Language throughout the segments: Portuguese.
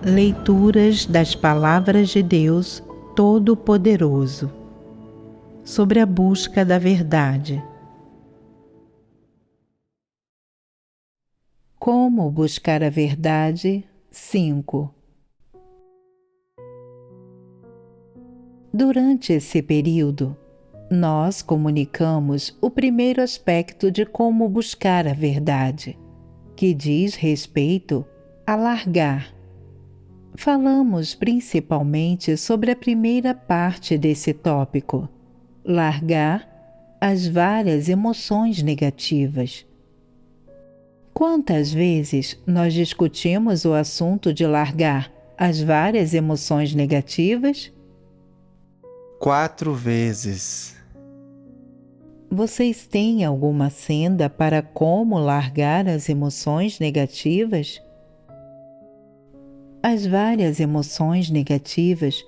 Leituras das Palavras de Deus Todo-Poderoso sobre a busca da verdade. Como buscar a verdade? 5. Durante esse período, nós comunicamos o primeiro aspecto de como buscar a verdade, que diz respeito a largar. Falamos principalmente sobre a primeira parte desse tópico, largar as várias emoções negativas. Quantas vezes nós discutimos o assunto de largar as várias emoções negativas? 4 vezes. Vocês têm alguma senda para como largar as emoções negativas? As várias emoções negativas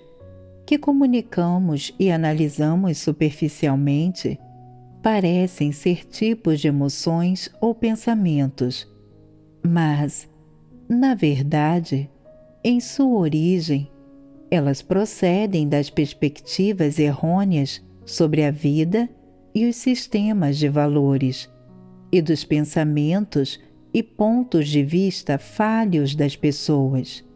que comunicamos e analisamos superficialmente parecem ser tipos de emoções ou pensamentos, mas, na verdade, em sua origem, elas procedem das perspectivas errôneas sobre a vida e os sistemas de valores, e dos pensamentos e pontos de vista falhos das pessoas.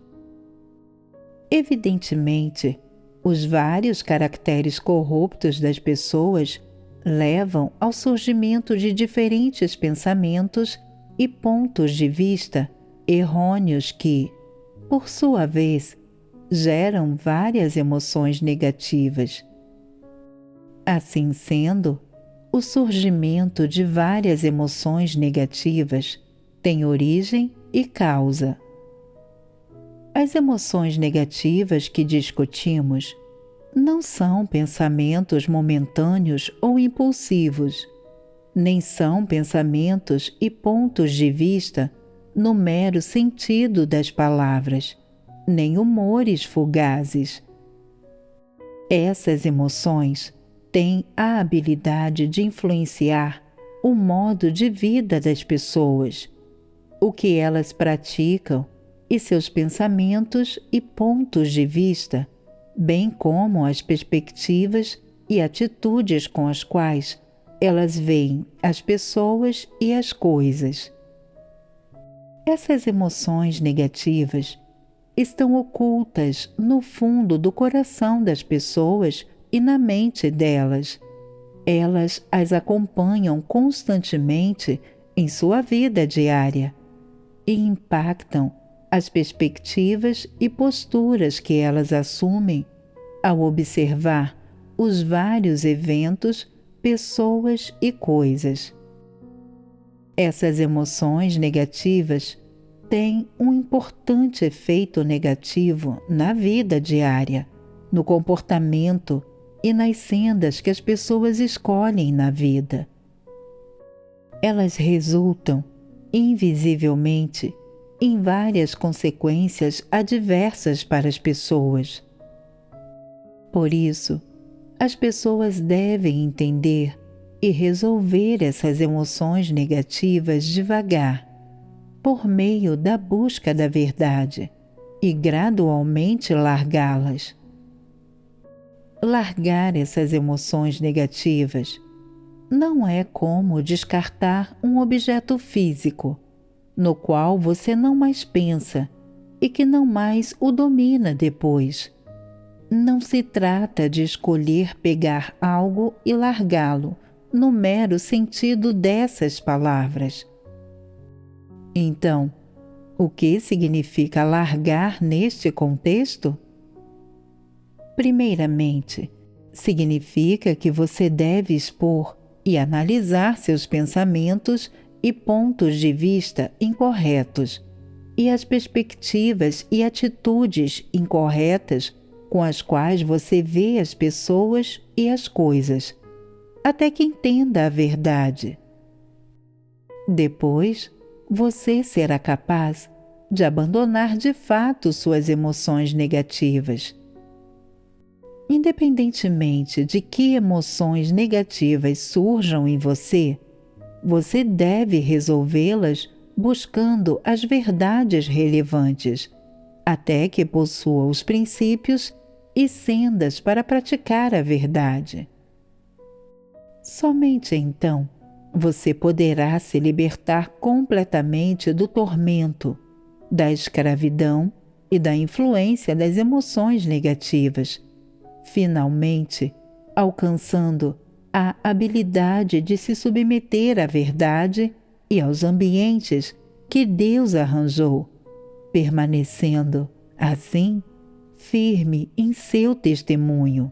Evidentemente, os vários caracteres corruptos das pessoas levam ao surgimento de diferentes pensamentos e pontos de vista errôneos que, por sua vez, geram várias emoções negativas. Assim sendo, o surgimento de várias emoções negativas tem origem e causa. As emoções negativas que discutimos não são pensamentos momentâneos ou impulsivos, nem são pensamentos e pontos de vista no mero sentido das palavras, nem humores fugazes. Essas emoções têm a habilidade de influenciar o modo de vida das pessoas, o que elas praticam e seus pensamentos e pontos de vista, bem como as perspectivas e atitudes com as quais elas veem as pessoas e as coisas. Essas emoções negativas estão ocultas no fundo do coração das pessoas e na mente delas. Elas as acompanham constantemente em sua vida diária e impactam as perspectivas e posturas que elas assumem ao observar os vários eventos, pessoas e coisas. Essas emoções negativas têm um importante efeito negativo na vida diária, no comportamento e nas sendas que as pessoas escolhem na vida. Elas resultam, invisivelmente, em várias consequências adversas para as pessoas. Por isso, as pessoas devem entender e resolver essas emoções negativas devagar, por meio da busca da verdade, e gradualmente largá-las. Largar essas emoções negativas não é como descartar um objeto físico, no qual você não mais pensa e que não mais o domina depois. Não se trata de escolher pegar algo e largá-lo, no mero sentido dessas palavras. Então, o que significa largar neste contexto? Primeiramente, significa que você deve expor e analisar seus pensamentos e pontos de vista incorretos, e as perspectivas e atitudes incorretas com as quais você vê as pessoas e as coisas, até que entenda a verdade. Depois, você será capaz de abandonar de fato suas emoções negativas. Independentemente de que emoções negativas surjam em você, você deve resolvê-las buscando as verdades relevantes, até que possua os princípios e sendas para praticar a verdade. Somente então você poderá se libertar completamente do tormento, da escravidão e da influência das emoções negativas, finalmente alcançando a habilidade de se submeter à verdade e aos ambientes que Deus arranjou, permanecendo, assim, firme em seu testemunho.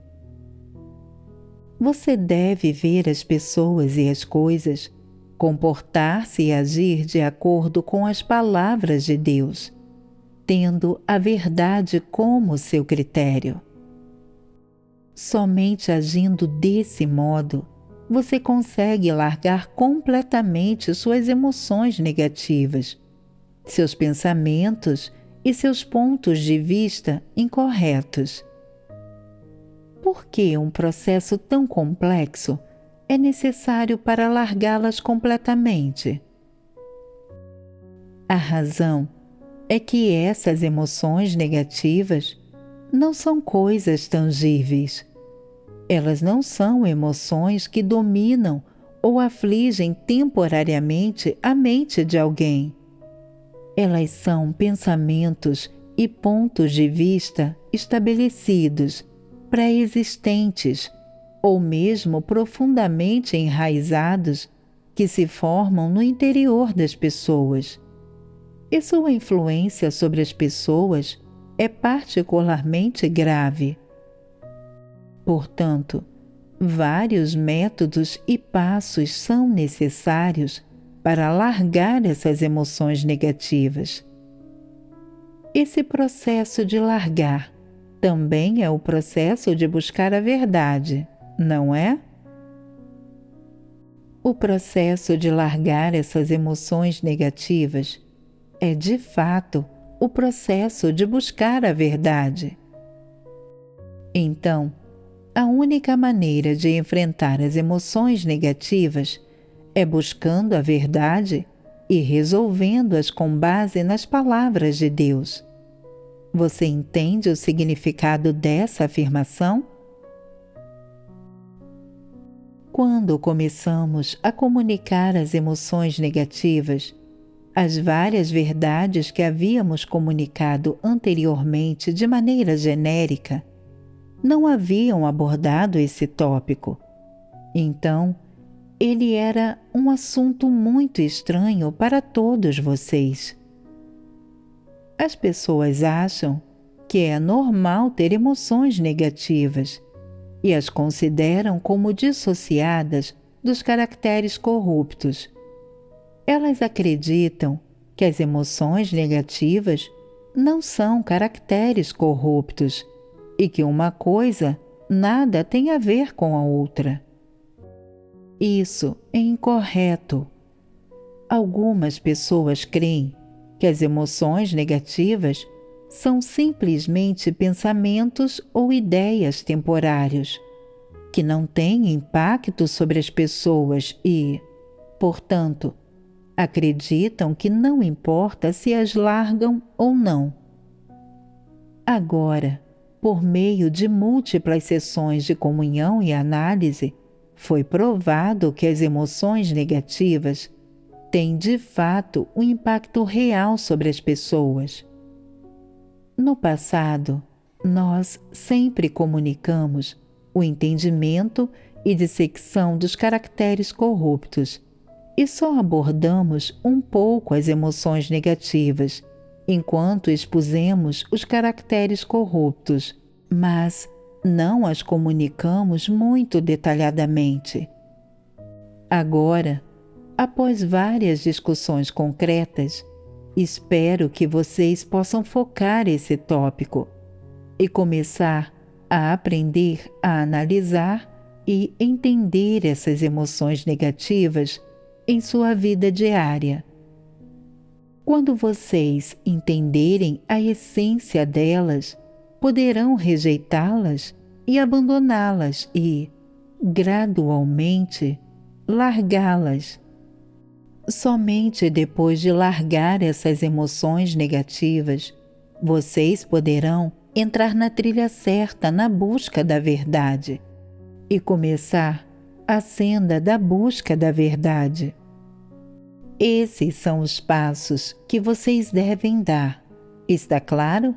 Você deve ver as pessoas e as coisas, comportar-se e agir de acordo com as palavras de Deus, tendo a verdade como seu critério. Somente agindo desse modo, você consegue largar completamente suas emoções negativas, seus pensamentos e seus pontos de vista incorretos. Por que um processo tão complexo é necessário para largá-las completamente? A razão é que essas emoções negativas não são coisas tangíveis. Elas não são emoções que dominam ou afligem temporariamente a mente de alguém. Elas são pensamentos e pontos de vista estabelecidos, pré-existentes ou mesmo profundamente enraizados que se formam no interior das pessoas. E sua influência sobre as pessoas é particularmente grave. Portanto, vários métodos e passos são necessários para largar essas emoções negativas. Esse processo de largar também é o processo de buscar a verdade, não é? O processo de largar essas emoções negativas é, de fato, o processo de buscar a verdade. Então, a única maneira de enfrentar as emoções negativas é buscando a verdade e resolvendo-as com base nas palavras de Deus. Você entende o significado dessa afirmação? Quando começamos a comunicar as emoções negativas, as várias verdades que havíamos comunicado anteriormente de maneira genérica não haviam abordado esse tópico. Então, ele era um assunto muito estranho para todos vocês. As pessoas acham que é normal ter emoções negativas e as consideram como dissociadas dos caracteres corruptos. Elas acreditam que as emoções negativas não são caracteres corruptos e que uma coisa nada tem a ver com a outra. Isso é incorreto. Algumas pessoas creem que as emoções negativas são simplesmente pensamentos ou ideias temporários, que não têm impacto sobre as pessoas e, portanto, acreditam que não importa se as largam ou não. Agora, por meio de múltiplas sessões de comunhão e análise, foi provado que as emoções negativas têm de fato um impacto real sobre as pessoas. No passado, nós sempre comunicamos o entendimento e dissecção dos caracteres corruptos e só abordamos um pouco as emoções negativas, enquanto expusemos os caracteres corruptos, mas não as comunicamos muito detalhadamente. Agora, após várias discussões concretas, espero que vocês possam focar esse tópico e começar a aprender a analisar e entender essas emoções negativas em sua vida diária. Quando vocês entenderem a essência delas, poderão rejeitá-las e abandoná-las e, gradualmente, largá-las. Somente depois de largar essas emoções negativas, vocês poderão entrar na trilha certa na busca da verdade e começar a senda da busca da verdade. Esses são os passos que vocês devem dar. Está claro?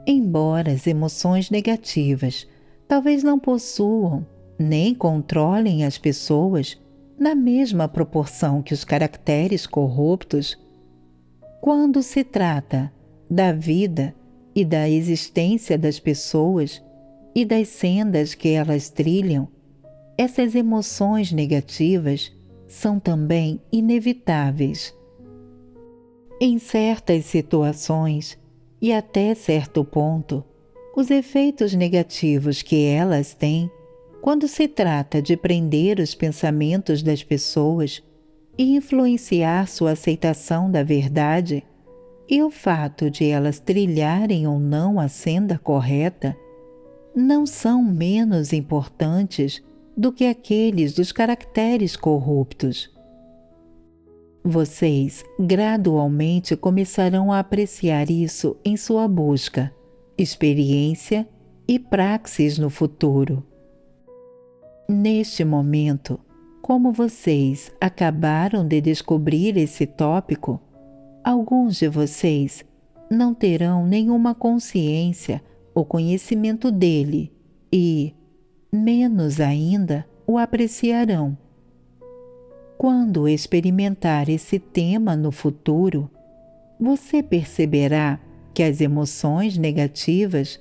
Embora as emoções negativas talvez não possuam nem controlem as pessoas na mesma proporção que os caracteres corruptos, quando se trata da vida e da existência das pessoas e das sendas que elas trilham, essas emoções negativas são também inevitáveis. Em certas situações, e até certo ponto, os efeitos negativos que elas têm, quando se trata de prender os pensamentos das pessoas e influenciar sua aceitação da verdade, e o fato de elas trilharem ou não a senda correta, não são menos importantes do que aqueles dos caracteres corruptos. Vocês gradualmente começarão a apreciar isso em sua busca, experiência e praxis no futuro. Neste momento, como vocês acabaram de descobrir esse tópico, alguns de vocês não terão nenhuma consciência ou conhecimento dele e, menos ainda, o apreciarão. Quando experimentar esse tema no futuro, você perceberá que as emoções negativas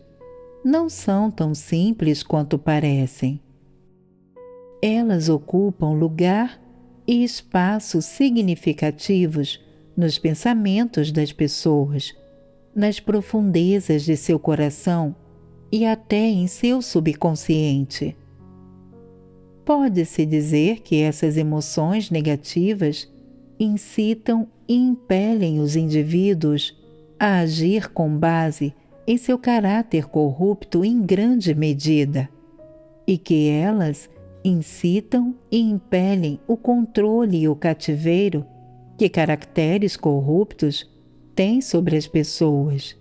não são tão simples quanto parecem. Elas ocupam lugar e espaço significativos nos pensamentos das pessoas, nas profundezas de seu coração e até em seu subconsciente. Pode-se dizer que essas emoções negativas incitam e impelem os indivíduos a agir com base em seu caráter corrupto em grande medida, e que elas incitam e impelem o controle e o cativeiro que caracteres corruptos têm sobre as pessoas.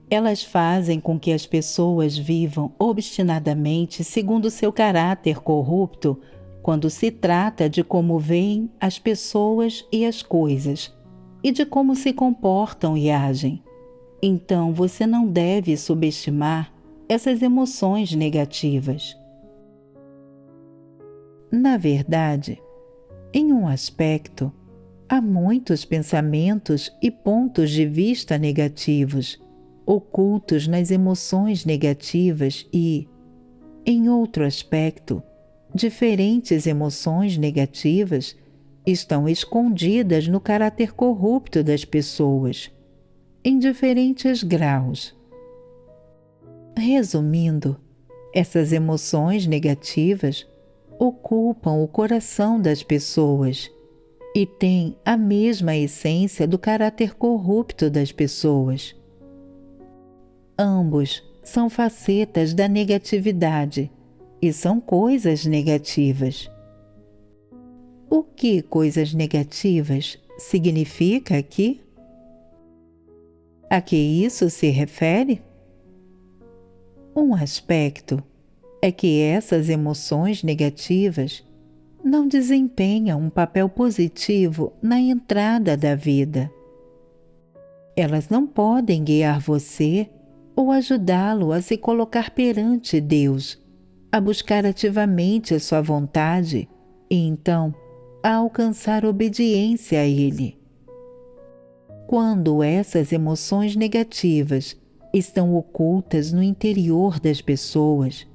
Elas fazem com que as pessoas vivam obstinadamente segundo seu caráter corrupto quando se trata de como veem as pessoas e as coisas e de como se comportam e agem. Então você não deve subestimar essas emoções negativas. Na verdade, em um aspecto, há muitos pensamentos e pontos de vista negativos ocultos nas emoções negativas e, em outro aspecto, diferentes emoções negativas estão escondidas no caráter corrupto das pessoas, em diferentes graus. Resumindo, essas emoções negativas ocupam o coração das pessoas e têm a mesma essência do caráter corrupto das pessoas. Ambos são facetas da negatividade e são coisas negativas. O que coisas negativas significa aqui? A que isso se refere? Um aspecto é que essas emoções negativas não desempenham um papel positivo na entrada da vida. Elas não podem guiar você ou ajudá-lo a se colocar perante Deus, a buscar ativamente a sua vontade e então a alcançar obediência a Ele. Quando essas emoções negativas estão ocultas no interior das pessoas,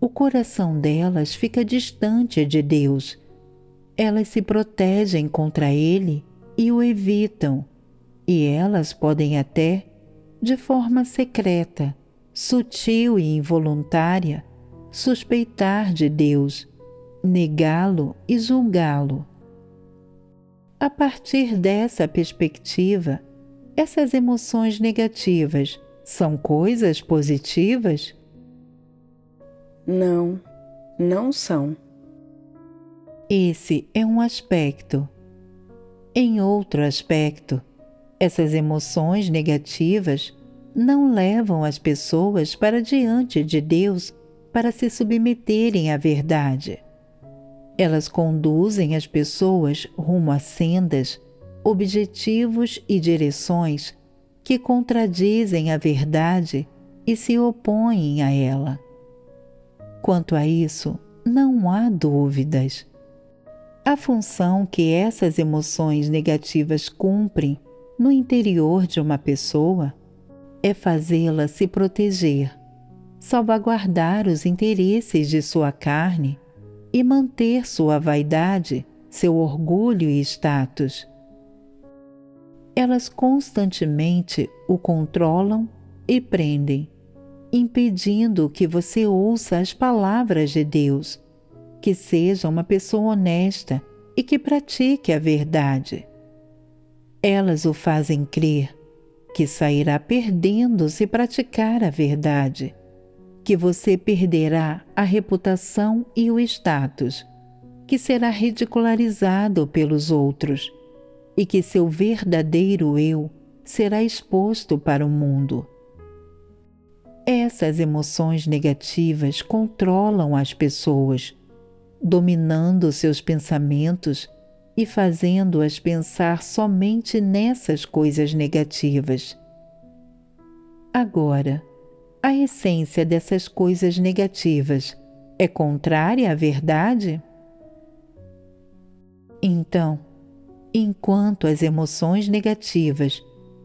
o coração delas fica distante de Deus. Elas se protegem contra Ele e o evitam, e elas podem até, de forma secreta, sutil e involuntária, suspeitar de Deus, negá-lo e julgá-lo. A partir dessa perspectiva, essas emoções negativas são coisas positivas? Não, não são. Esse é um aspecto. Em outro aspecto, Essas emoções negativas não levam as pessoas para diante de Deus para se submeterem à verdade. Elas conduzem as pessoas rumo a sendas, objetivos e direções que contradizem a verdade e se opõem a ela. Quanto a isso, não há dúvidas. A função que essas emoções negativas cumprem no interior de uma pessoa é fazê-la se proteger, salvaguardar os interesses de sua carne e manter sua vaidade, seu orgulho e status. Elas constantemente o controlam e prendem, impedindo que você ouça as palavras de Deus, que seja uma pessoa honesta e que pratique a verdade. Elas o fazem crer que sairá perdendo se praticar a verdade, que você perderá a reputação e o status, que será ridicularizado pelos outros e que seu verdadeiro eu será exposto para o mundo. Essas emoções negativas controlam as pessoas, dominando seus pensamentos e fazendo-as pensar somente nessas coisas negativas. Agora, a essência dessas coisas negativas é contrária à verdade? Então, enquanto as emoções negativas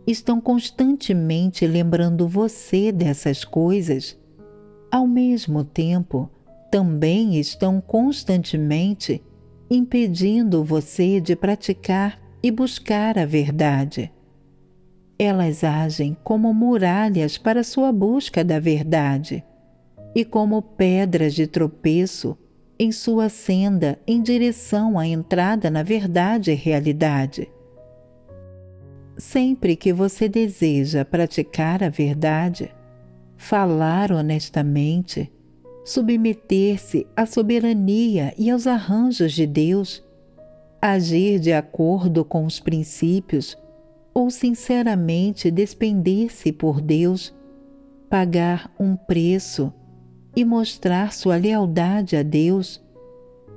estão constantemente lembrando você dessas coisas, ao mesmo tempo, também estão constantemente impedindo você de praticar e buscar a verdade. Elas agem como muralhas para sua busca da verdade e como pedras de tropeço em sua senda em direção à entrada na verdade e realidade. Sempre que você deseja praticar a verdade, falar honestamente, submeter-se à soberania e aos arranjos de Deus, agir de acordo com os princípios ou sinceramente despender-se por Deus, pagar um preço e mostrar sua lealdade a Deus,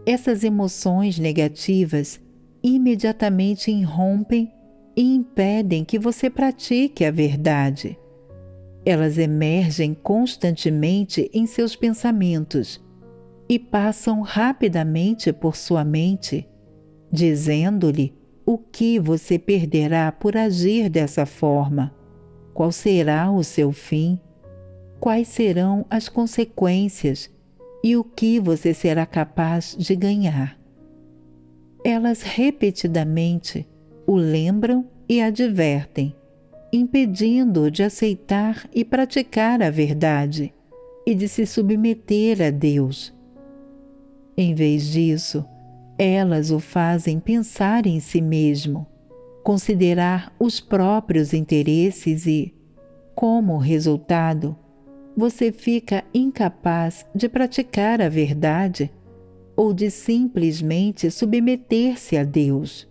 essas emoções negativas imediatamente irrompem e impedem que você pratique a verdade. Elas emergem constantemente em seus pensamentos e passam rapidamente por sua mente, dizendo-lhe o que você perderá por agir dessa forma, qual será o seu fim, quais serão as consequências e o que você será capaz de ganhar. Elas repetidamente o lembram e advertem, impedindo-o de aceitar e praticar a verdade e de se submeter a Deus. Em vez disso, elas o fazem pensar em si mesmo, considerar os próprios interesses e, como resultado, você fica incapaz de praticar a verdade ou de simplesmente submeter-se a Deus.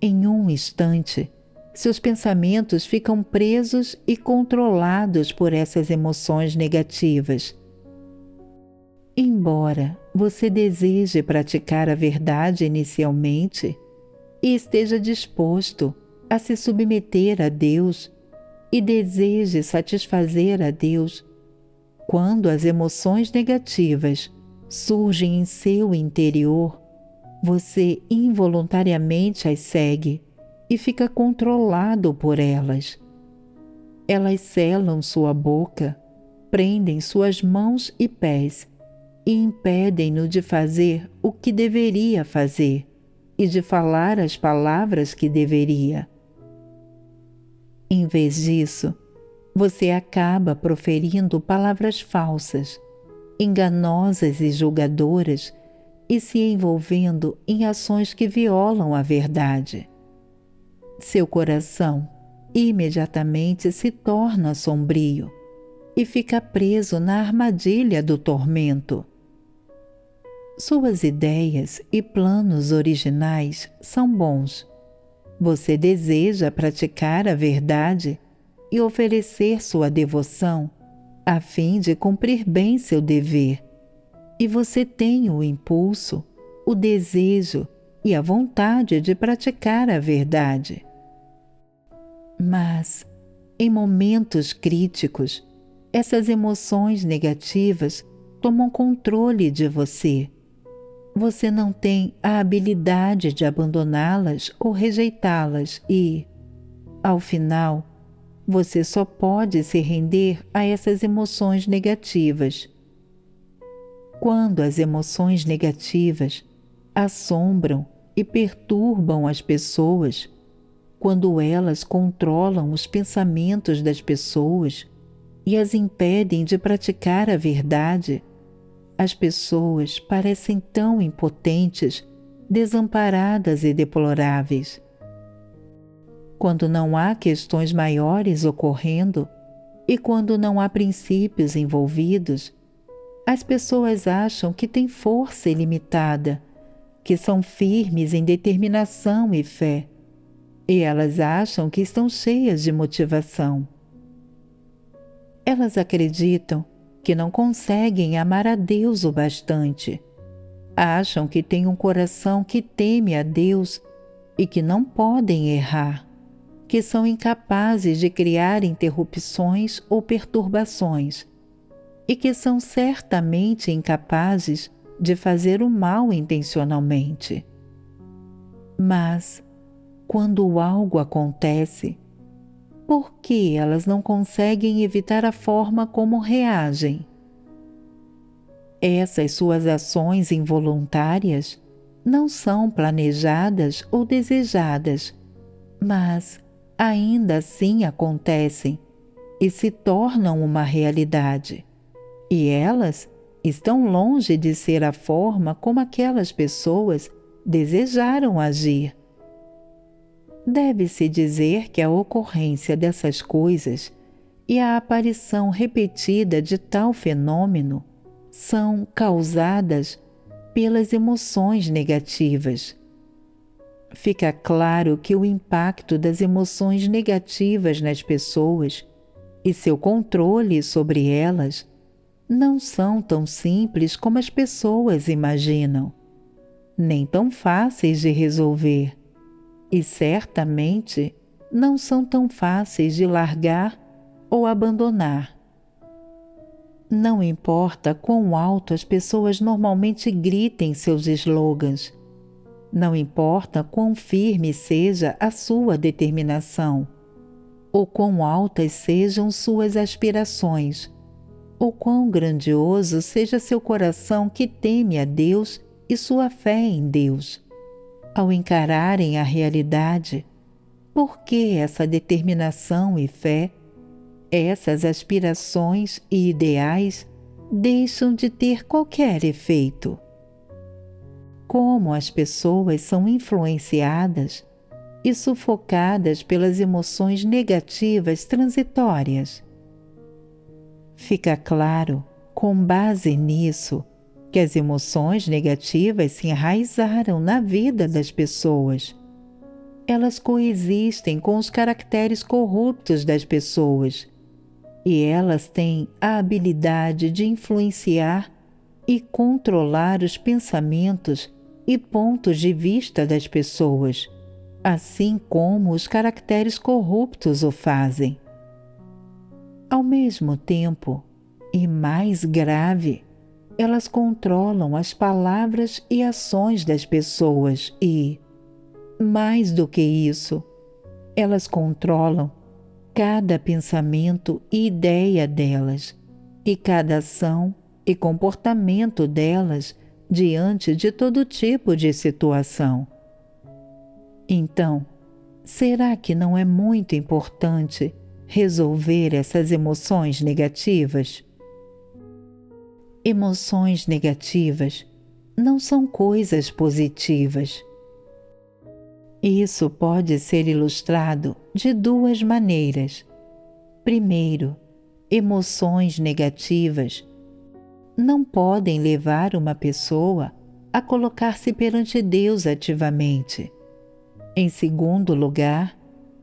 Em um instante, seus pensamentos ficam presos e controlados por essas emoções negativas. Embora você deseje praticar a verdade inicialmente e esteja disposto a se submeter a Deus e deseje satisfazer a Deus, quando as emoções negativas surgem em seu interior, você involuntariamente as segue e fica controlado por elas. Elas selam sua boca, prendem suas mãos e pés e impedem-no de fazer o que deveria fazer e de falar as palavras que deveria. Em vez disso, você acaba proferindo palavras falsas, enganosas e julgadoras e se envolvendo em ações que violam a verdade. Seu coração imediatamente se torna sombrio e fica preso na armadilha do tormento. Suas ideias e planos originais são bons, Você deseja praticar a verdade e oferecer sua devoção a fim de cumprir bem seu dever. E você tem o impulso, o desejo e a vontade de praticar a verdade. Mas, em momentos críticos, essas emoções negativas tomam controle de você. Você não tem a habilidade de abandoná-las ou rejeitá-las e, ao final, você só pode se render a essas emoções negativas. Quando as emoções negativas assombram e perturbam as pessoas, quando elas controlam os pensamentos das pessoas e as impedem de praticar a verdade, as pessoas parecem tão impotentes, desamparadas e deploráveis. Quando não há questões maiores ocorrendo e quando não há princípios envolvidos, as pessoas acham que têm força ilimitada, que são firmes em determinação e fé, e elas acham que estão cheias de motivação. Elas acreditam que não conseguem amar a Deus o bastante. Acham que têm um coração que teme a Deus e que não podem errar, que são incapazes de criar interrupções ou perturbações e que são certamente incapazes de fazer o mal intencionalmente. Mas, quando algo acontece, por que elas não conseguem evitar a forma como reagem? Essas suas ações involuntárias não são planejadas ou desejadas, mas ainda assim acontecem e se tornam uma realidade. E elas estão longe de ser a forma como aquelas pessoas desejaram agir. Deve-se dizer que a ocorrência dessas coisas e a aparição repetida de tal fenômeno são causadas pelas emoções negativas. Fica claro que o impacto das emoções negativas nas pessoas e seu controle sobre elas não são tão simples como as pessoas imaginam, nem tão fáceis de resolver. E certamente não são tão fáceis de largar ou abandonar. Não importa quão alto as pessoas normalmente gritem seus slogans, não importa quão firme seja a sua determinação, ou quão altas sejam suas aspirações, ou quão grandioso seja seu coração que teme a Deus e sua fé em Deus. Ao encararem a realidade, por que essa determinação e fé, essas aspirações e ideais deixam de ter qualquer efeito? Como as pessoas são influenciadas e sufocadas pelas emoções negativas transitórias? Fica claro, com base nisso, que as emoções negativas se enraizaram na vida das pessoas. Elas coexistem com os caracteres corruptos das pessoas e elas têm a habilidade de influenciar e controlar os pensamentos e pontos de vista das pessoas, assim como os caracteres corruptos o fazem. Ao mesmo tempo, e mais grave, elas controlam as palavras e ações das pessoas e, mais do que isso, elas controlam cada pensamento e ideia delas e cada ação e comportamento delas diante de todo tipo de situação. Então, será que não é muito importante resolver essas emoções negativas? Emoções negativas não são coisas positivas. Isso pode ser ilustrado de duas maneiras. Primeiro, emoções negativas não podem levar uma pessoa a colocar-se perante Deus ativamente. Em segundo lugar,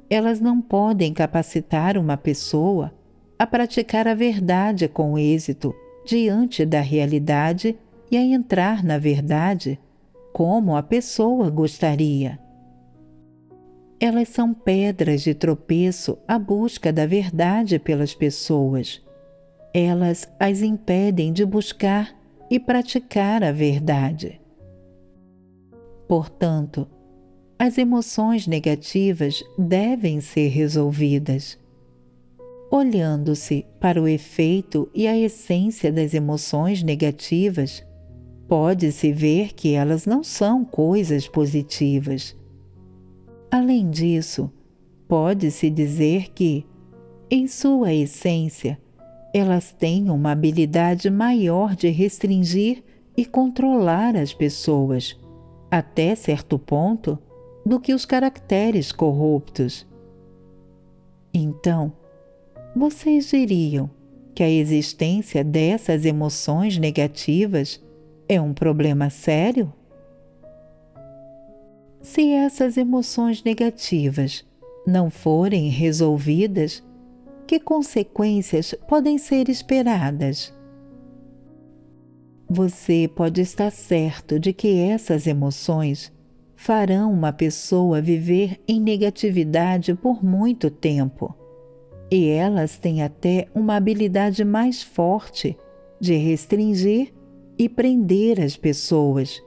elas não podem capacitar uma pessoa a praticar a verdade com êxito diante da realidade e a entrar na verdade como a pessoa gostaria. Elas são pedras de tropeço à busca da verdade pelas pessoas. Elas as impedem de buscar e praticar a verdade. Portanto, as emoções negativas devem ser resolvidas. Olhando-se para o efeito e a essência das emoções negativas, pode-se ver que elas não são coisas positivas. Além disso, pode-se dizer que, em sua essência, elas têm uma habilidade maior de restringir e controlar as pessoas, até certo ponto, do que os caracteres corruptos. Então, vocês diriam que a existência dessas emoções negativas é um problema sério? Se essas emoções negativas não forem resolvidas, que consequências podem ser esperadas? Você pode estar certo de que essas emoções farão uma pessoa viver em negatividade por muito tempo. E elas têm até uma habilidade mais forte de restringir e prender as pessoas,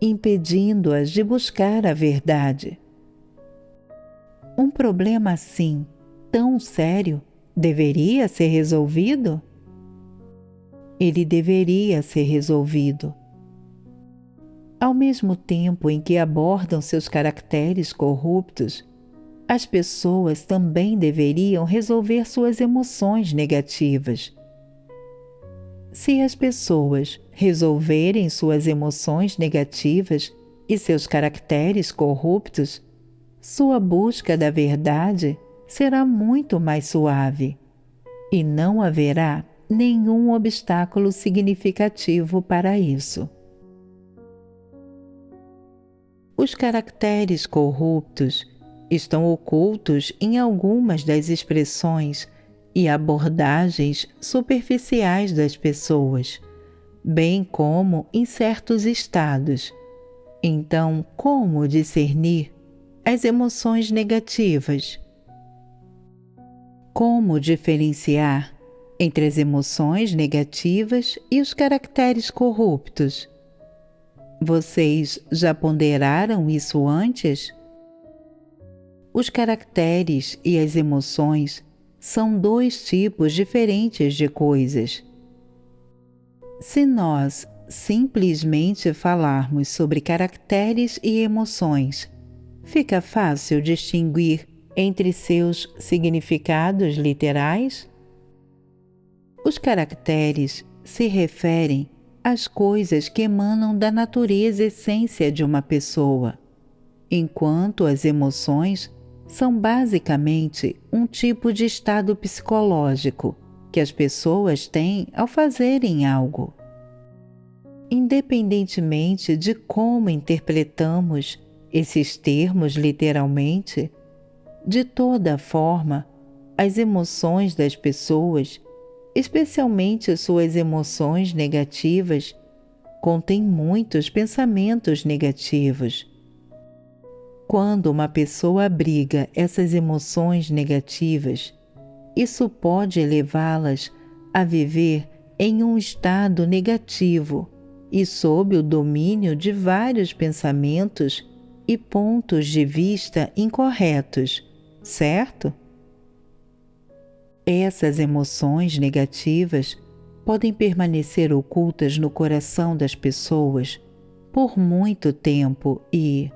impedindo-as de buscar a verdade. Um problema assim, tão sério, deveria ser resolvido? Ele deveria ser resolvido. Ao mesmo tempo em que abordam seus caracteres corruptos, as pessoas também deveriam resolver suas emoções negativas. Se as pessoas resolverem suas emoções negativas e seus caracteres corruptos, sua busca da verdade será muito mais suave e não haverá nenhum obstáculo significativo para isso. Os caracteres corruptos estão ocultos em algumas das expressões e abordagens superficiais das pessoas, bem como em certos estados. Então, como discernir as emoções negativas? Como diferenciar entre as emoções negativas e os caracteres corruptos? Vocês já ponderaram isso antes? Os caracteres e as emoções são dois tipos diferentes de coisas. Se nós simplesmente falarmos sobre caracteres e emoções, fica fácil distinguir entre seus significados literais? Os caracteres se referem às coisas que emanam da natureza e essência de uma pessoa, enquanto as emoções são basicamente um tipo de estado psicológico que as pessoas têm ao fazerem algo. Independentemente de como interpretamos esses termos literalmente, de toda forma, as emoções das pessoas, especialmente suas emoções negativas, contêm muitos pensamentos negativos. Quando uma pessoa abriga essas emoções negativas, isso pode levá-las a viver em um estado negativo e sob o domínio de vários pensamentos e pontos de vista incorretos, certo? Essas emoções negativas podem permanecer ocultas no coração das pessoas por muito tempo e,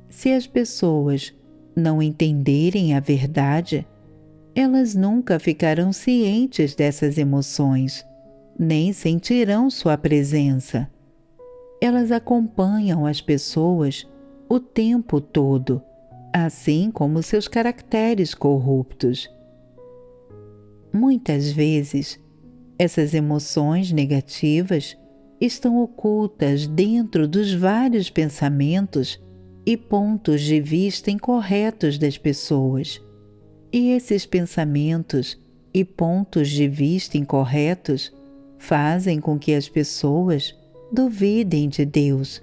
se as pessoas não entenderem a verdade, elas nunca ficarão cientes dessas emoções, nem sentirão sua presença. Elas acompanham as pessoas o tempo todo, assim como seus caracteres corruptos. Muitas vezes, essas emoções negativas estão ocultas dentro dos vários pensamentos e pontos de vista incorretos das pessoas. E esses pensamentos e pontos de vista incorretos fazem com que as pessoas duvidem de Deus,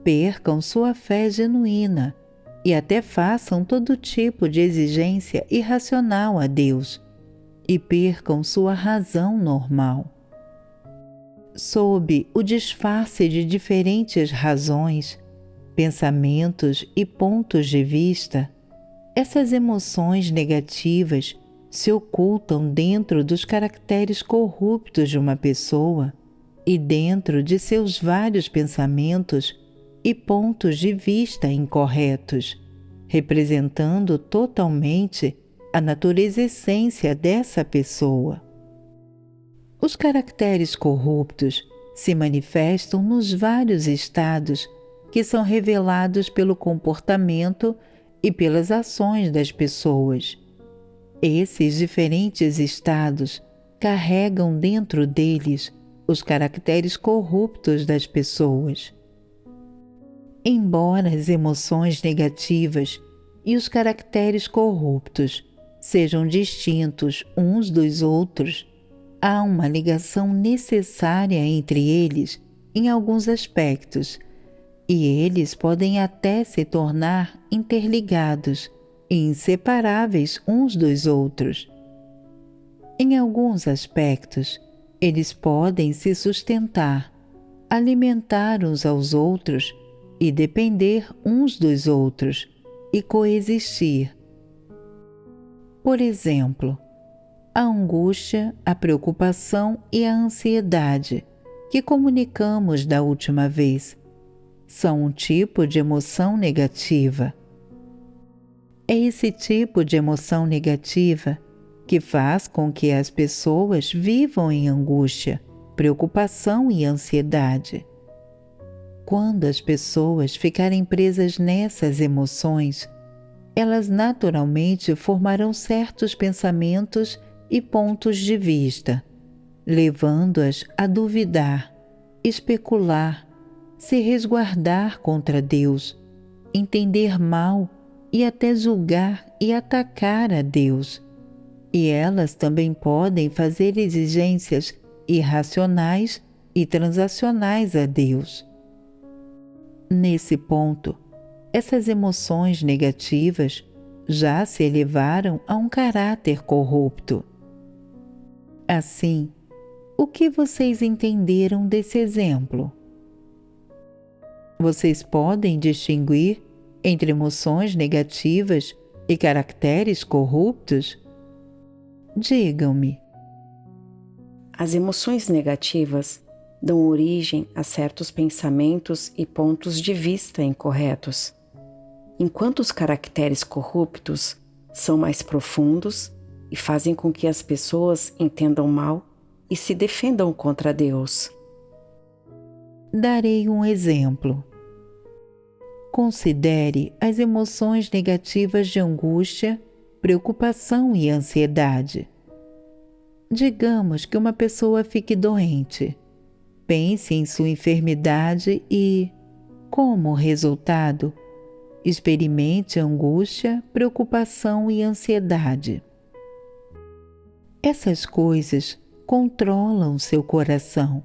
percam sua fé genuína e até façam todo tipo de exigência irracional a Deus e percam sua razão normal. Sob o disfarce de diferentes razões, pensamentos e pontos de vista, essas emoções negativas se ocultam dentro dos caracteres corruptos de uma pessoa e dentro de seus vários pensamentos e pontos de vista incorretos, representando totalmente a natureza essência dessa pessoa. Os caracteres corruptos se manifestam nos vários estados que são revelados pelo comportamento e pelas ações das pessoas. Esses diferentes estados carregam dentro deles os caracteres corruptos das pessoas. Embora as emoções negativas e os caracteres corruptos sejam distintos uns dos outros, há uma ligação necessária entre eles em alguns aspectos, e eles podem até se tornar interligados e inseparáveis uns dos outros. Em alguns aspectos, eles podem se sustentar, alimentar uns aos outros e depender uns dos outros e coexistir. Por exemplo, a angústia, a preocupação e a ansiedade, que comunicamos da última vez, são um tipo de emoção negativa. É esse tipo de emoção negativa que faz com que as pessoas vivam em angústia, preocupação e ansiedade. Quando as pessoas ficarem presas nessas emoções, elas naturalmente formarão certos pensamentos e pontos de vista, levando-as a duvidar, especular, se resguardar contra Deus, entender mal e até julgar e atacar a Deus. E elas também podem fazer exigências irracionais e transacionais a Deus. Nesse ponto, essas emoções negativas já se elevaram a um caráter corrupto. Assim, o que vocês entenderam desse exemplo? Vocês podem distinguir entre emoções negativas e caracteres corruptos? Digam-me. As emoções negativas dão origem a certos pensamentos e pontos de vista incorretos, enquanto os caracteres corruptos são mais profundos e fazem com que as pessoas entendam mal e se defendam contra Deus. Darei um exemplo. Considere as emoções negativas de angústia, preocupação e ansiedade. Digamos que uma pessoa fique doente. Pense em sua enfermidade e, como resultado, experimente angústia, preocupação e ansiedade. Essas coisas controlam seu coração,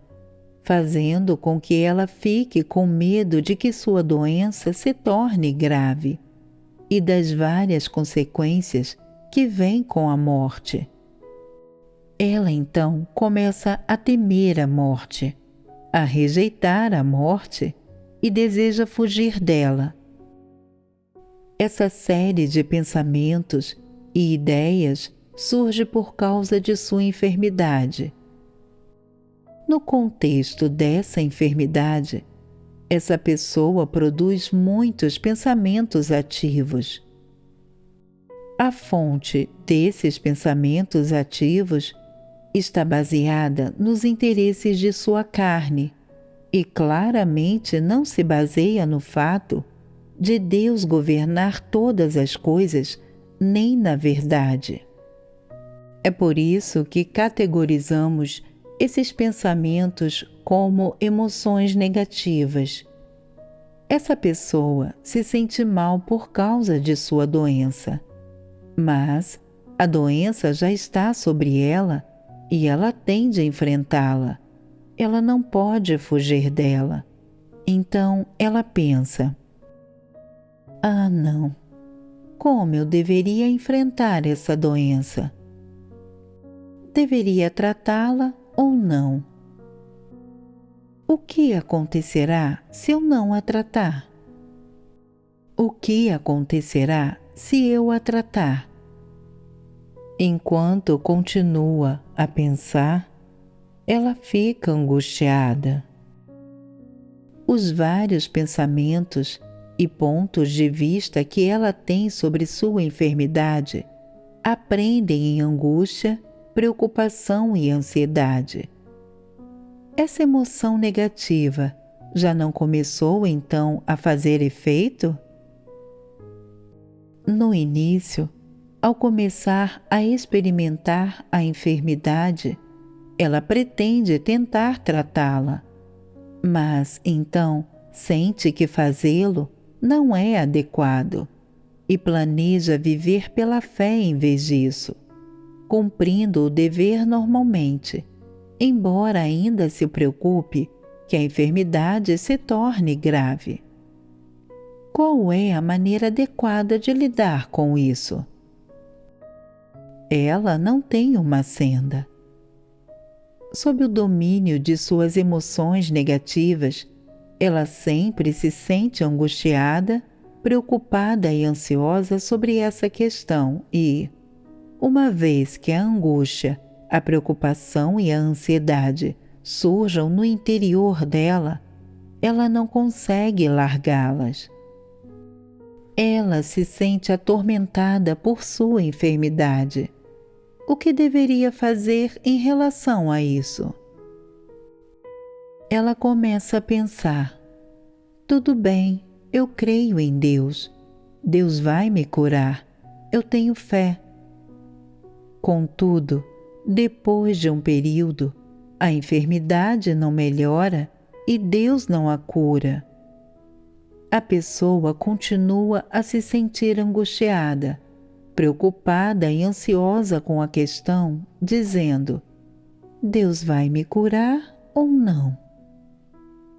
fazendo com que ela fique com medo de que sua doença se torne grave e das várias consequências que vêm com a morte. Ela então começa a temer a morte, a rejeitar a morte e deseja fugir dela. Essa série de pensamentos e ideias surge por causa de sua enfermidade. No contexto dessa enfermidade, essa pessoa produz muitos pensamentos ativos. A fonte desses pensamentos ativos está baseada nos interesses de sua carne e claramente não se baseia no fato de Deus governar todas as coisas, nem na verdade. É por isso que categorizamos esses pensamentos como emoções negativas. essa pessoa se sente mal por causa de sua doença, mas a doença já está sobre ela e ela tem de enfrentá-la. Ela não pode fugir dela. Então ela pensa: ah, não, como eu deveria enfrentar essa doença? Deveria tratá-la ou não? O que acontecerá se eu não a tratar? O que acontecerá se eu a tratar? Enquanto continua a pensar, ela fica angustiada. Os vários pensamentos e pontos de vista que ela tem sobre sua enfermidade a prendem em angústia, preocupação e ansiedade. Essa emoção negativa já não começou então a fazer efeito? No início, ao começar a experimentar a enfermidade, ela pretende tentar tratá-la, mas então sente que fazê-lo não é adequado e planeja viver pela fé em vez disso, cumprindo o dever normalmente, embora ainda se preocupe que a enfermidade se torne grave. Qual é a maneira adequada de lidar com isso? Ela não tem uma senda. Sob o domínio de suas emoções negativas, ela sempre se sente angustiada, preocupada e ansiosa sobre essa questão e, uma vez que a angústia, a preocupação e a ansiedade surjam no interior dela, ela não consegue largá-las. Ela se sente atormentada por sua enfermidade. O que deveria fazer em relação a isso? Ela começa a pensar: tudo bem, eu creio em Deus. Deus vai me curar. Eu tenho fé. Contudo, depois de um período, a enfermidade não melhora e Deus não a cura. A pessoa continua a se sentir angustiada, preocupada e ansiosa com a questão, dizendo: Deus vai me curar ou não?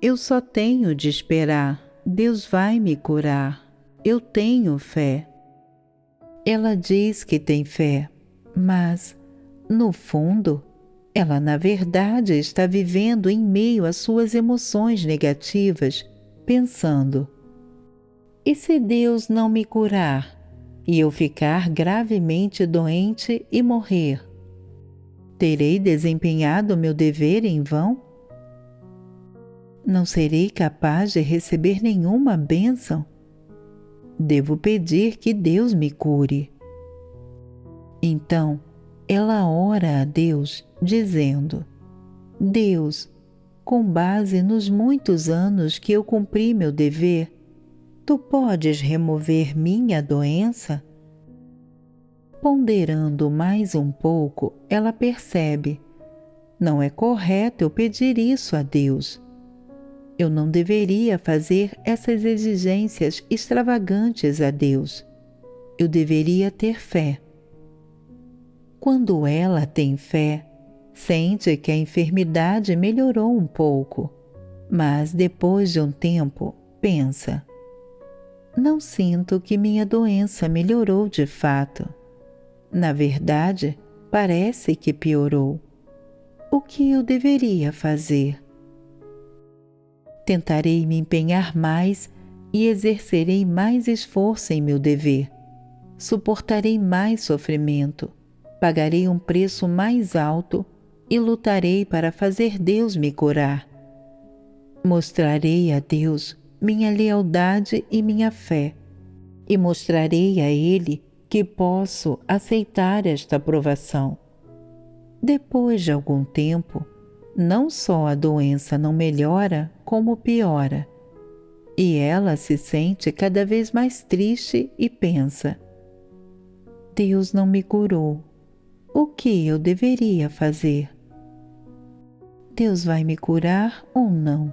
Eu só tenho de esperar. Deus vai me curar. Eu tenho fé. Ela diz que tem fé, mas, no fundo, ela na verdade está vivendo em meio às suas emoções negativas, pensando: e se Deus não me curar e eu ficar gravemente doente e morrer? Terei desempenhado meu dever em vão? Não serei capaz de receber nenhuma bênção? Devo pedir que Deus me cure. Então, ela ora a Deus, dizendo: Deus, com base nos muitos anos que eu cumpri meu dever, Tu podes remover minha doença? Ponderando mais um pouco, ela percebe: não é correto eu pedir isso a Deus. Eu não deveria fazer essas exigências extravagantes a Deus. Eu deveria ter fé. Quando ela tem fé, sente que a enfermidade melhorou um pouco, mas depois de um tempo, pensa: não sinto que minha doença melhorou de fato. Na verdade, parece que piorou. O que eu deveria fazer? Tentarei me empenhar mais e exercerei mais esforço em meu dever. Suportarei mais sofrimento, pagarei um preço mais alto e lutarei para fazer Deus me curar. Mostrarei a Deus minha lealdade e minha fé, e mostrarei a Ele que posso aceitar esta provação. Depois de algum tempo, não só a doença não melhora, como piora, e ela se sente cada vez mais triste e pensa: Deus não me curou. O que eu deveria fazer? Deus vai me curar ou não?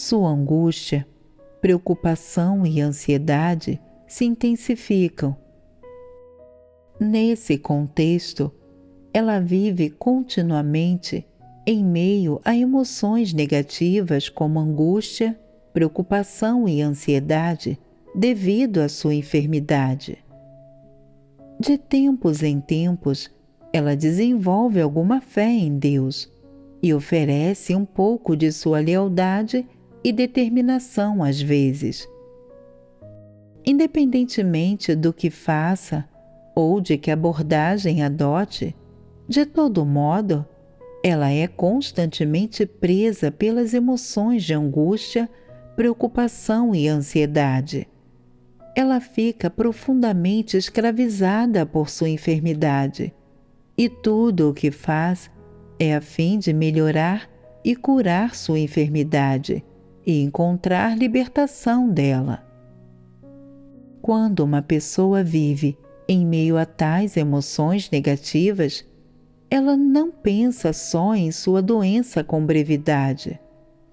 sua angústia, preocupação e ansiedade se intensificam. Nesse contexto, ela vive continuamente em meio a emoções negativas como angústia, preocupação e ansiedade devido à sua enfermidade. De tempos em tempos, ela desenvolve alguma fé em Deus e oferece um pouco de sua lealdade e determinação às vezes. Independentemente do que faça ou de que abordagem adote, de todo modo, ela é constantemente presa pelas emoções de angústia, preocupação e ansiedade. Ela fica profundamente escravizada por sua enfermidade, e tudo o que faz é a fim de melhorar e curar sua enfermidade e encontrar libertação dela. Quando uma pessoa vive em meio a tais emoções negativas, ela não pensa só em sua doença com brevidade,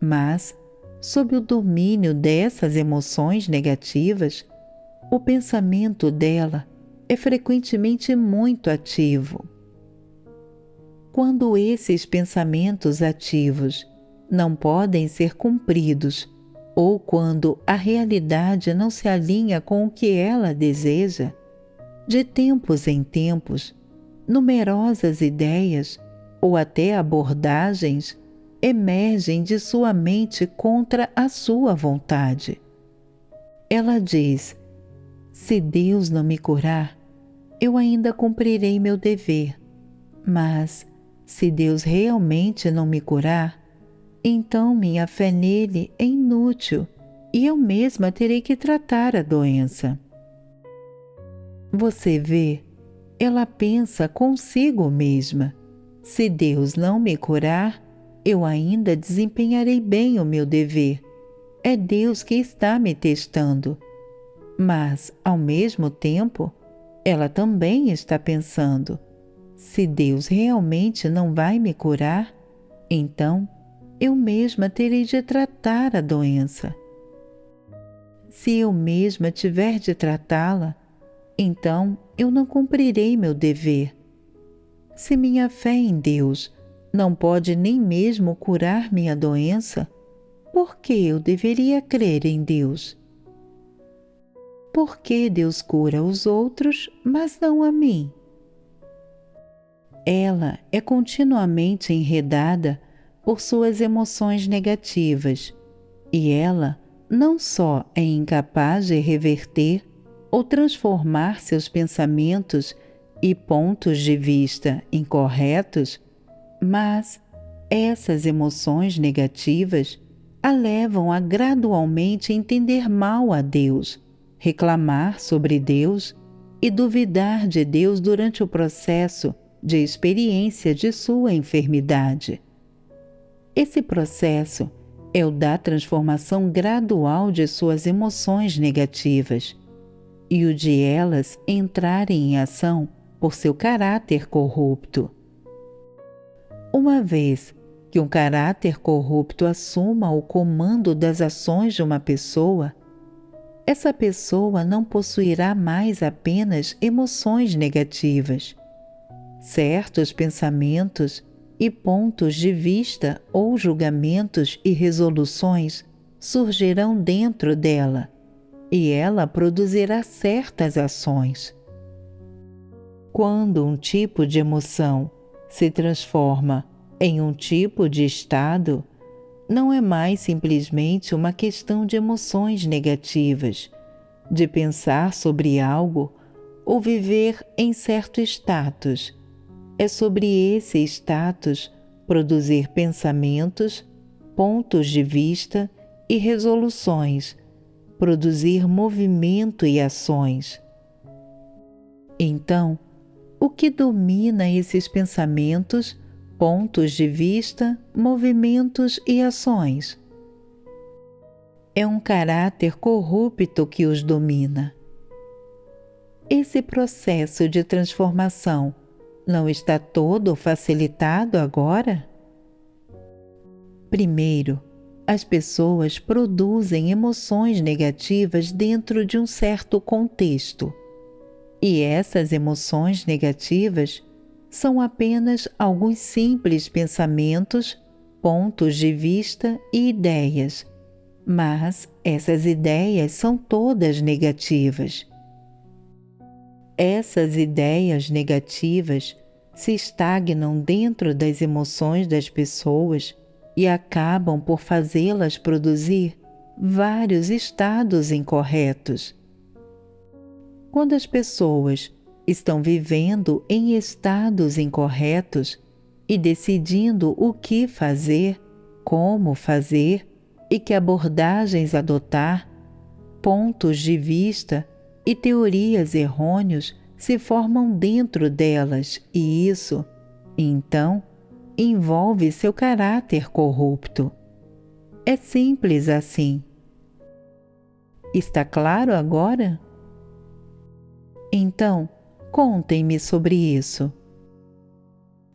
mas, sob o domínio dessas emoções negativas, o pensamento dela é frequentemente muito ativo. Quando esses pensamentos ativos não podem ser cumpridos, ou quando a realidade não se alinha com o que ela deseja, de tempos em tempos, numerosas ideias ou até abordagens emergem de sua mente contra a sua vontade. Ela diz: se Deus não me curar, eu ainda cumprirei meu dever, mas se Deus realmente não me curar, então minha fé nele é inútil e eu mesma terei que tratar a doença. Você vê, ela pensa consigo mesma: se Deus não me curar, eu ainda desempenharei bem o meu dever. É Deus que está me testando. Mas, ao mesmo tempo, ela também está pensando: se Deus realmente não vai me curar, então eu mesma terei de tratar a doença. Se eu mesma tiver de tratá-la, então eu não cumprirei meu dever. Se minha fé em Deus não pode nem mesmo curar minha doença, por que eu deveria crer em Deus? Por que Deus cura os outros, mas não a mim? Ela é continuamente enredada por suas emoções negativas, e ela não só é incapaz de reverter ou transformar seus pensamentos e pontos de vista incorretos, mas essas emoções negativas a levam a gradualmente entender mal a Deus, reclamar sobre Deus e duvidar de Deus durante o processo de experiência de sua enfermidade. Esse processo é o da transformação gradual de suas emoções negativas e o de elas entrarem em ação por seu caráter corrupto. Uma vez que um caráter corrupto assuma o comando das ações de uma pessoa, essa pessoa não possuirá mais apenas emoções negativas. Certos pensamentos e pontos de vista ou julgamentos e resoluções surgirão dentro dela, e ela produzirá certas ações. Quando um tipo de emoção se transforma em um tipo de estado, não é mais simplesmente uma questão de emoções negativas, de pensar sobre algo ou viver em certo status. É sobre esse status produzir pensamentos, pontos de vista e resoluções, produzir movimento e ações. Então, o que domina esses pensamentos, pontos de vista, movimentos e ações? É um caráter corrupto que os domina. Esse processo de transformação não está todo facilitado agora? Primeiro, as pessoas produzem emoções negativas dentro de um certo contexto. E essas emoções negativas são apenas alguns simples pensamentos, pontos de vista e ideias, mas essas ideias são todas negativas. Essas ideias negativas se estagnam dentro das emoções das pessoas e acabam por fazê-las produzir vários estados incorretos. Quando as pessoas estão vivendo em estados incorretos e decidindo o que fazer, como fazer e que abordagens adotar, pontos de vista e teorias errôneos se formam dentro delas e isso, então, envolve seu caráter corrupto. É simples assim. Está claro agora? Então, contem-me sobre isso.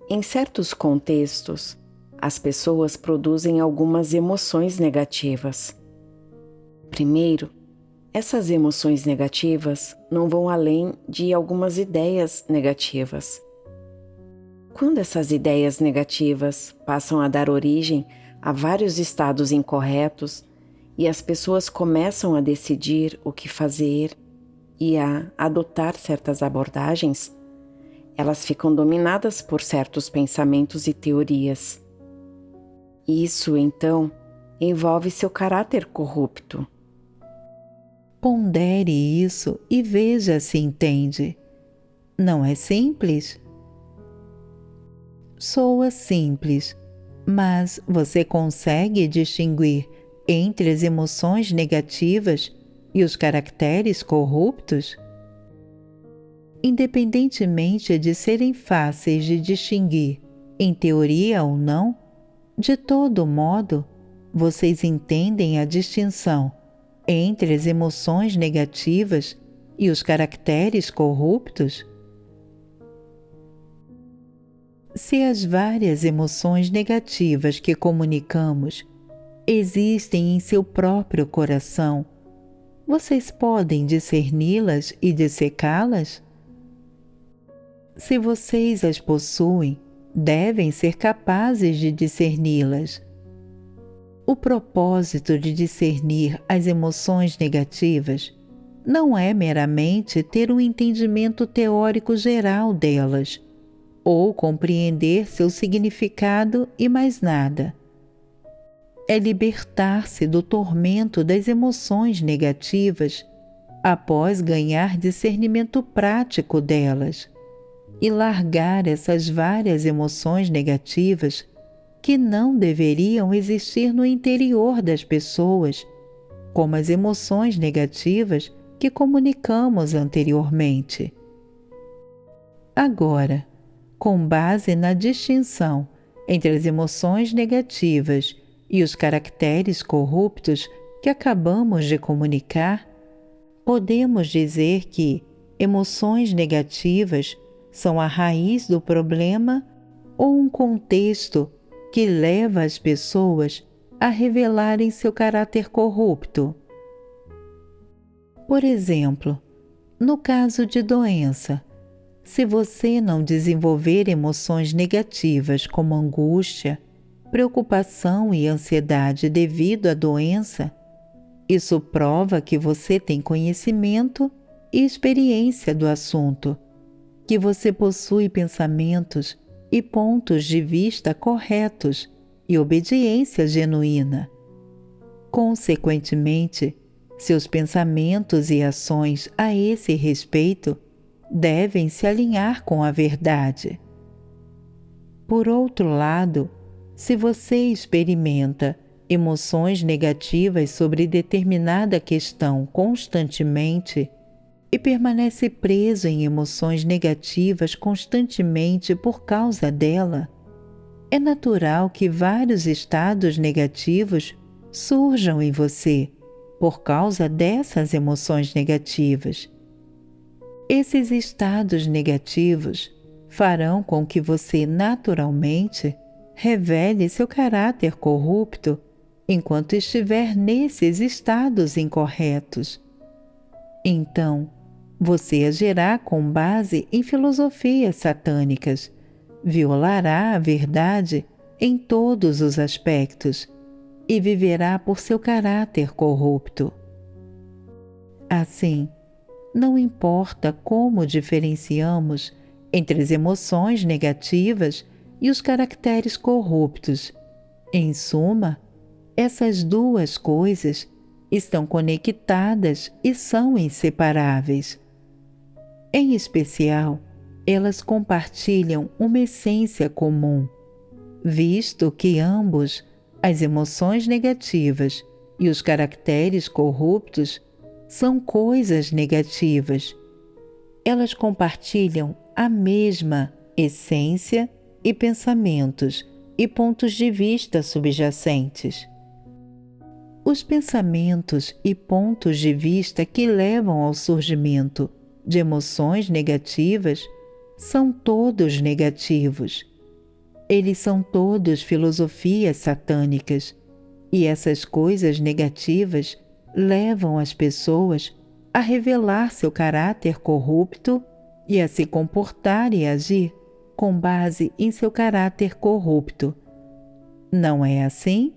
Em certos contextos, as pessoas produzem algumas emoções negativas. Primeiro, essas emoções negativas não vão além de algumas ideias negativas. Quando essas ideias negativas passam a dar origem a vários estados incorretos e as pessoas começam a decidir o que fazer e a adotar certas abordagens, elas ficam dominadas por certos pensamentos e teorias. Isso, então, envolve seu caráter corrupto. Pondere isso e veja se entende. Não é simples? Soa simples, mas você consegue distinguir entre as emoções negativas e os caracteres corruptos? Independentemente de serem fáceis de distinguir, em teoria ou não, de todo modo, vocês entendem a distinção entre as emoções negativas e os caracteres corruptos? Se as várias emoções negativas que comunicamos existem em seu próprio coração, vocês podem discerni-las e dissecá-las? Se vocês as possuem, devem ser capazes de discerni-las. O propósito de discernir as emoções negativas não é meramente ter um entendimento teórico geral delas, ou compreender seu significado e mais nada. É libertar-se do tormento das emoções negativas após ganhar discernimento prático delas e largar essas várias emoções negativas que não deveriam existir no interior das pessoas, como as emoções negativas que comunicamos anteriormente. Agora, com base na distinção entre as emoções negativas e os caracteres corruptos que acabamos de comunicar, podemos dizer que emoções negativas são a raiz do problema ou um contexto que leva as pessoas a revelarem seu caráter corrupto. Por exemplo, no caso de doença, se você não desenvolver emoções negativas como angústia, preocupação e ansiedade devido à doença, isso prova que você tem conhecimento e experiência do assunto, que você possui pensamentos e pontos de vista corretos e obediência genuína. Consequentemente, seus pensamentos e ações a esse respeito devem se alinhar com a verdade. Por outro lado, se você experimenta emoções negativas sobre determinada questão constantemente e permanece preso em emoções negativas constantemente por causa dela, é natural que vários estados negativos surjam em você por causa dessas emoções negativas. Esses estados negativos farão com que você naturalmente revele seu caráter corrupto enquanto estiver nesses estados incorretos. Então, você agirá com base em filosofias satânicas, violará a verdade em todos os aspectos e viverá por seu caráter corrupto. Assim, não importa como diferenciamos entre as emoções negativas e os caracteres corruptos, em suma, essas duas coisas estão conectadas e são inseparáveis. Em especial, elas compartilham uma essência comum, visto que ambos, as emoções negativas e os caracteres corruptos, são coisas negativas. Elas compartilham a mesma essência e pensamentos e pontos de vista subjacentes. Os pensamentos e pontos de vista que levam ao surgimento de emoções negativas são todos negativos. Eles são todos filosofias satânicas, e essas coisas negativas levam as pessoas a revelar seu caráter corrupto e a se comportar e agir com base em seu caráter corrupto. Não é assim?